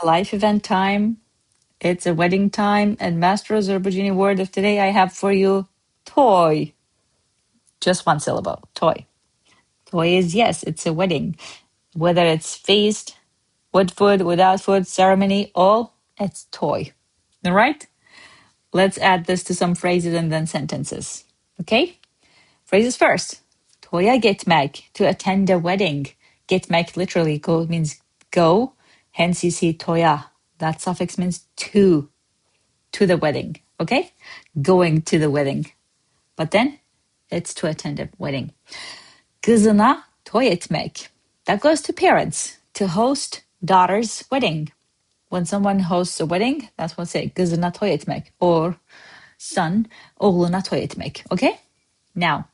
a life event time. It's a wedding time. And Master Azerbaijani word of today I have for you, toy. Just one syllable, toy. Toy is, yes, it's a wedding. Whether it's feast, with food, without food, ceremony, all, it's toy. All right? Let's add this to some phrases and then sentences. Okay? Phrases first. TOYa getmək, to attend a wedding. Getmək literally means go, hence you see TOYa. That suffix means to the wedding, okay? Going to the wedding. But then it's to attend a wedding. Kızına toy etmek. That goes to parents, to host daughter's wedding. When someone hosts a wedding, that's what say kızına toy etmek, or son oğluna toy etmek, okay? Now,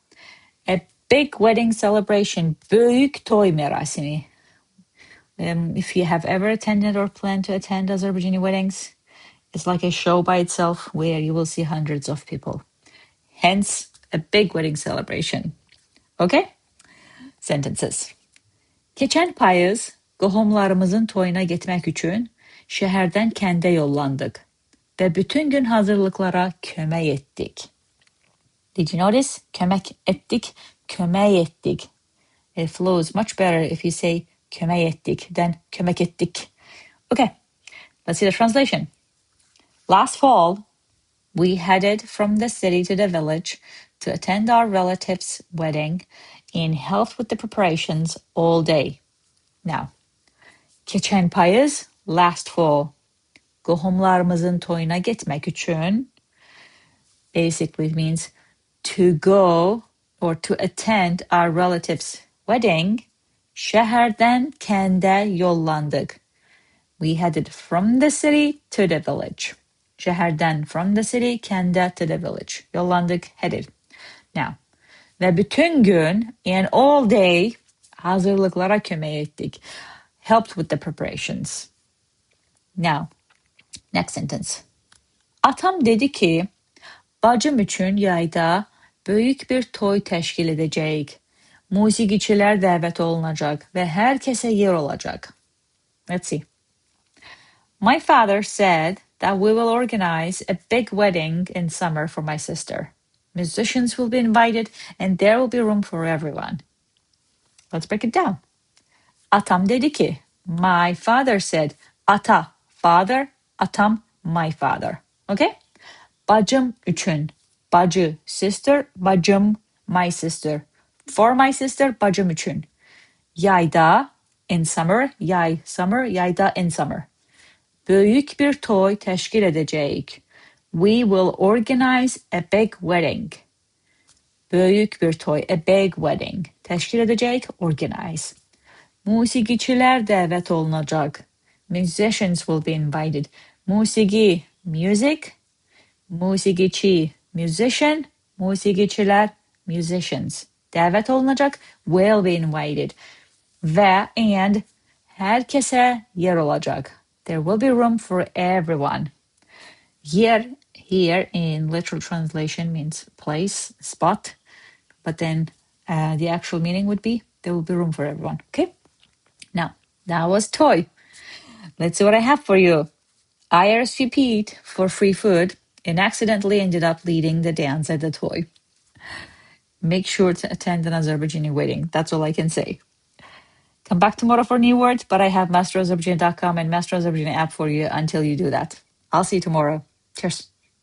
a big wedding celebration, Böyük TOY merasimi. If you have ever attended or plan to attend Azerbaijani weddings, it's like a show by itself where you will see hundreds of people. Hence, a big wedding celebration. Okay? Sentences. Keçən payız qohumlarımızın toyuna getmək üçün şəhərdən kəndə yollandıq və bütün gün hazırlıqlara kömək etdik. Did you notice? Kömək etdik, kömək etdik. It flows much better if you say kömək etdik than kömək etdik. Okay, let's see the translation. Last fall, we headed from the city to the village to attend our relative's wedding and helped with the preparations all day. Now, keçən payız, last fall, qohumlarımızın toyuna getmək üçün basically means to go or to attend our relative's wedding, şəhərdən kəndə yollandıq. We headed from the city to the village. Şəhərdən from the city, kəndə to the village. Yollandıq, headed. Now, ve bütün gün and all day hazırlıklara kömək etdik. Helped with the preparations. Now, next sentence. Atam dedi ki, bacım üçün yayda böyük bir toy təşkil edəcəyik. Musiqiçilər dəvət olunacaq və hər kəsə yer olacaq. Let's see. My father said that we will organize a big wedding in summer for my sister. Musicians will be invited and there will be room for everyone. Let's break it down. Atam dedi ki, my father said, ata, father, atam, my father. Okay? Bacım üçün, bacı, sister, bacım, my sister. For my sister, bacım üçün. Yayda, in summer, yay, summer, yayda, in summer. Böyük bir toy təşkil edəcəyik. We will organize a big wedding. Böyük bir toy, a big wedding. Təşkil edəcəyik, organize. Musiqiçilər dəvət olunacaq. Musicians will be invited. Musiqi, music. Musiqiçi, musician. Musiqiçilər, musicians. Dəvət olunacaq, will be invited. Və and hər kəsə yer olacaq. There will be room for everyone. Yer, here in literal translation means place, spot, but then the actual meaning would be there will be room for everyone. Okay? Now, that was toy. Let's see what I have for you. I RSVP'd for free food and accidentally ended up leading the dance at the toy. Make sure to attend an Azerbaijani wedding. That's all I can say. Come back tomorrow for new words, but I have masterazerbaijani.com and Master Azerbaijani app for you until you do that. I'll see you tomorrow. Cheers.